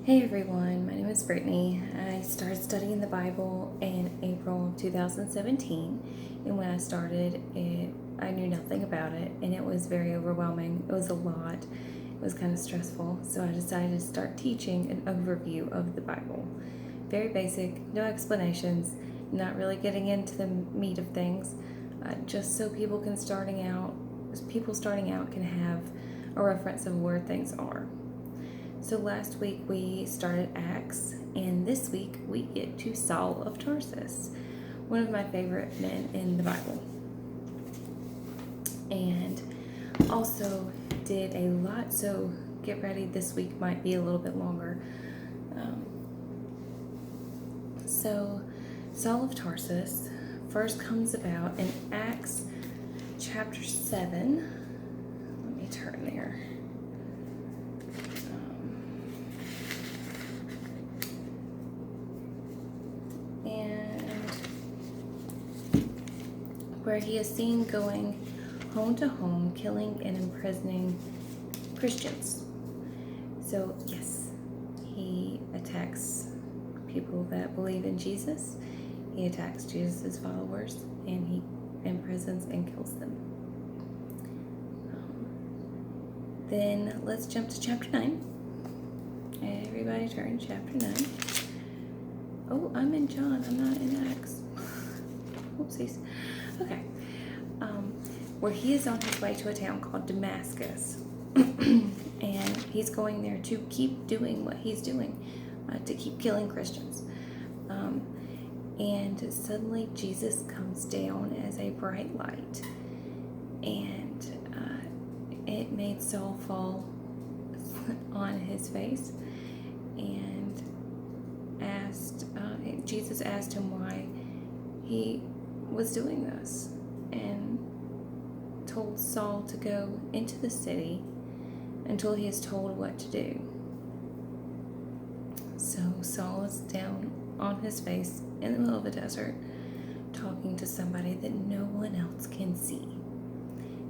Hey everyone, my name is Brittany. I started studying the Bible in April of 2017, and when I started it, I knew nothing about it, and it was very overwhelming. It was a lot. It was kind of stressful, so I decided to start teaching an overview of the Bible. Very basic, no explanations, not really getting into the meat of things, just so people starting out can have a reference of where things are. So last week we started Acts, and this week we get to Saul of Tarsus, one of my favorite men in the Bible. And also did a lot, so get ready, this week might be a little bit longer. So Saul of Tarsus first comes about in Acts chapter 7. Let me turn there. Where he is seen going home to home, killing and imprisoning Christians. So, yes, he attacks people that believe in Jesus. He attacks Jesus' followers, and he imprisons and kills them. Then let's jump to chapter 9. Everybody turn to chapter 9. Oh, I'm in John. I'm not in Acts. Whoopsies. Okay. Where he is on his way to a town called Damascus. And he's going there to keep doing what he's doing, to keep killing Christians. And suddenly Jesus comes down as a bright light. And it made Saul fall on his face. And Jesus asked him why he was doing this, and told Saul to go into the city until he is told what to do. So Saul is down on his face in the middle of a desert, talking to somebody that no one else can see.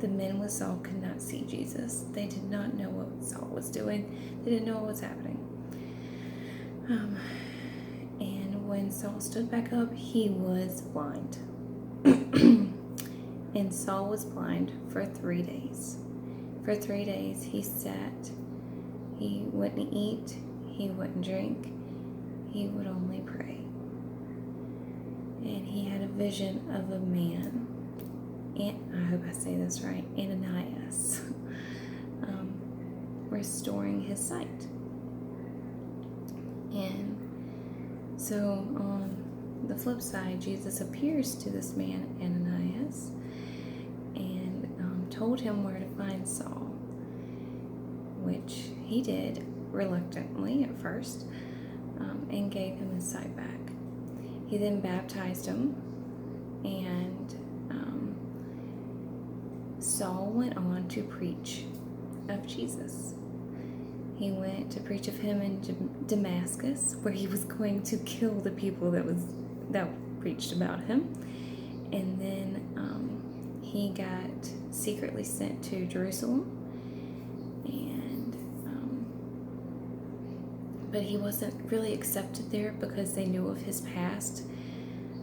The men with Saul could not see Jesus. They did not know what Saul was doing. They didn't know what was happening. And when Saul stood back up, he was blind. And Saul was blind for 3 days. For 3 days he sat. He wouldn't eat. He wouldn't drink. He would only pray. And he had a vision of a man, and I hope I say this right, Ananias, restoring his sight. And so on the flip side, Jesus appears to this man, Ananias, and told him where to find Saul, which he did reluctantly at first, and gave him his sight back. He then baptized him, and Saul went on to preach of Jesus. He went to preach of him in Damascus, where he was going to kill the people that preached about him. And then he got secretly sent to Jerusalem, but he wasn't really accepted there because they knew of his past.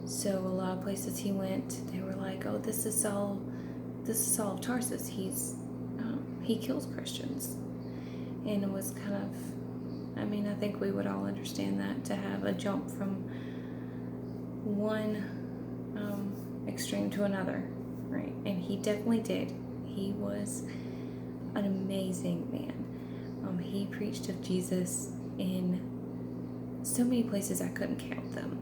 So a lot of places he went, they were like, "Oh, this is Saul of Tarsus. He kills Christians." And it was kind of, I think we would all understand that, to have a jump from one extreme to another, right? And he definitely did. He was an amazing man. He preached of Jesus in so many places I couldn't count them.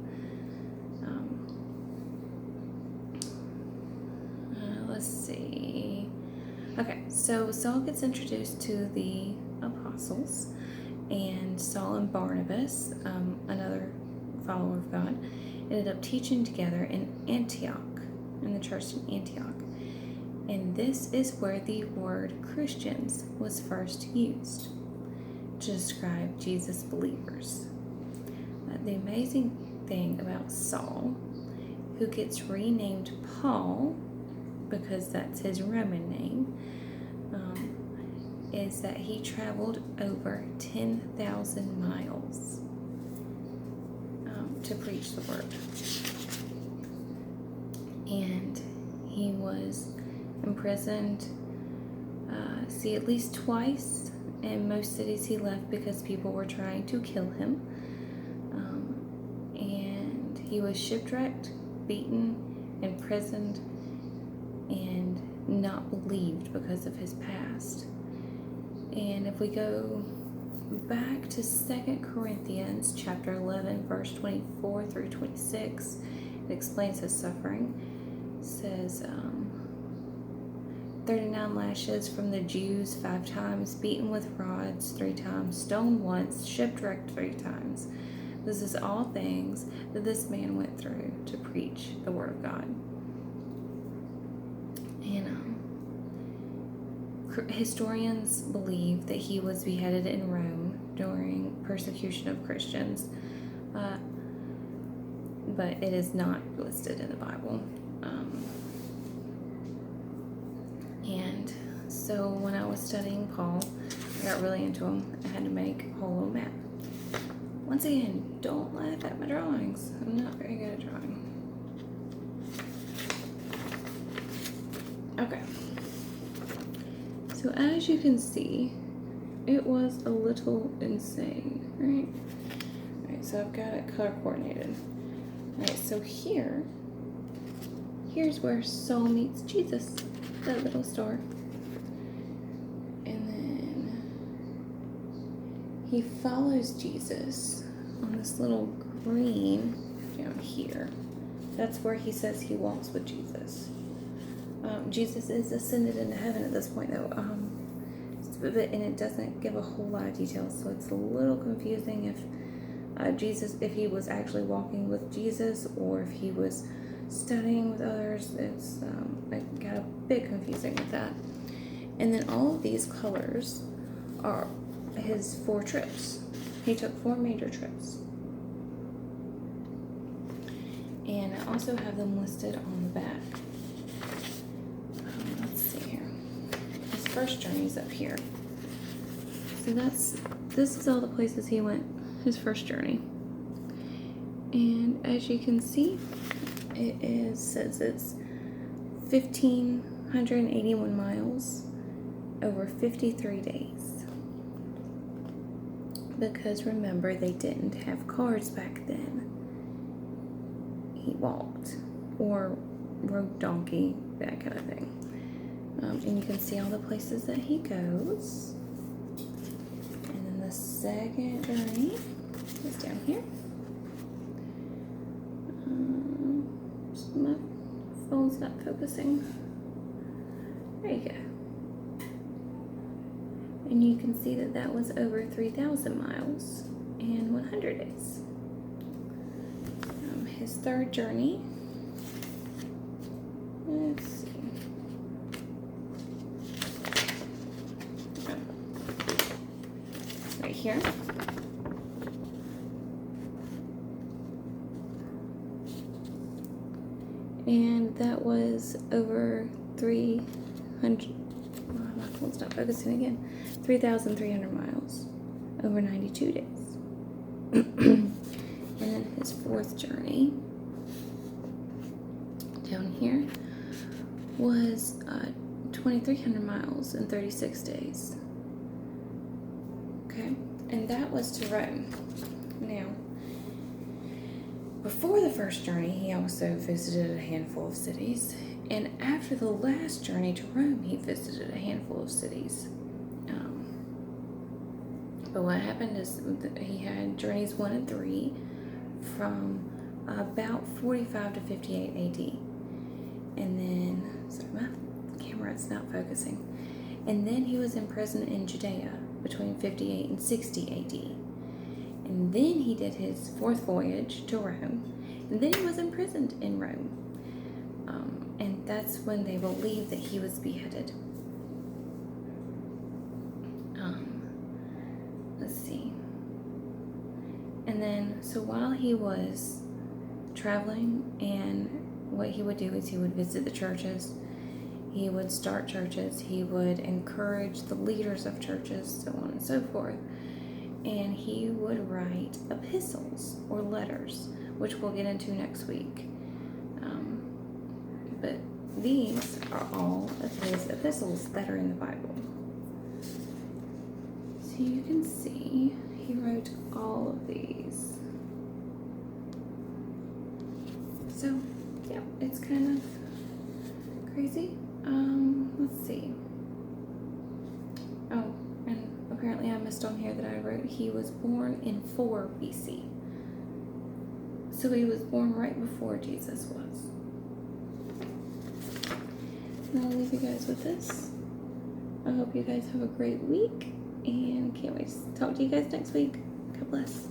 Let's see. Okay, so Saul gets introduced to the apostles, and Saul and Barnabas, another follower of God, ended up teaching together in Antioch, in the church in Antioch. And this is where the word Christians was first used to describe Jesus' believers. The amazing thing about Saul, who gets renamed Paul because that's his Roman name, is that he traveled over 10,000 miles to preach the word. And he was imprisoned, at least twice. In most cities he left because people were trying to kill him. And he was shipwrecked, beaten, imprisoned, and not believed because of his past. And if we go back to 2 Corinthians chapter 11, verse 24 through 26, it explains his suffering. It says, 39 lashes from the Jews 5 times, beaten with rods 3 times, stoned once, shipwrecked 3 times. This is all things that this man went through to preach the word of God. And historians believe that he was beheaded in Rome during persecution of Christians, but it is not listed in the Bible. And so when I was studying Paul, I got really into him. I had to make a whole little map. Once again, don't laugh at my drawings. I'm not very good at drawing. Okay. So as you can see, it was a little insane, right? Alright, so I've got it color coordinated. Alright, so here's where Saul meets Jesus, that little star. And then he follows Jesus on this little green down here. That's where he says he walks with Jesus. Jesus is ascended into heaven at this point, though, and it doesn't give a whole lot of details, so it's a little confusing if if he was actually walking with Jesus or if he was studying with others. It got a bit confusing with that. And then all of these colors are his 4 trips. He took 4 major trips. And I also have them listed on the back. Let's see here. His first journey is up here. So this is all the places he went his first journey. And as you can see, says it's 1,581 miles over 53 days. Because remember, they didn't have cars back then. He walked or rode donkey, that kind of thing. And you can see all the places that he goes. And then the second journey is down here. My phone's not focusing. There you go. And you can see that was over 3,000 miles in 100 days. His third journey, let's see. Right here. And that was over 300, my phone's not focusing again, 3,300 miles over 92 days. And then his fourth journey down here was 2,300 miles in 36 days. Okay, and that was to Rome. Now, before the first journey, he also visited a handful of cities. And after the last journey to Rome, he visited a handful of cities. But what happened is that he had journeys 1 and 3 from about 45 to 58 AD. And then, sorry, my camera's not focusing. And then he was imprisoned in Judea between 58 and 60 AD. And then he did his 4th voyage to Rome. And then he was imprisoned in Rome. And that's when they believed that he was beheaded. Let's see. And then, so while he was traveling, and what he would do is he would visit the churches, He would start churches. He would encourage the leaders of churches, so on and so forth. And he would write epistles or letters, which we'll get into next week. But these are all of his epistles that are in the Bible. So you can see he wrote all of these. So, yeah, it's kind of crazy. Let's see. Oh, and apparently I missed on here that I wrote he was born in 4 BC. So he was born right before Jesus was. And I'll leave you guys with this. I hope you guys have a great week and can't wait to talk to you guys next week. God bless.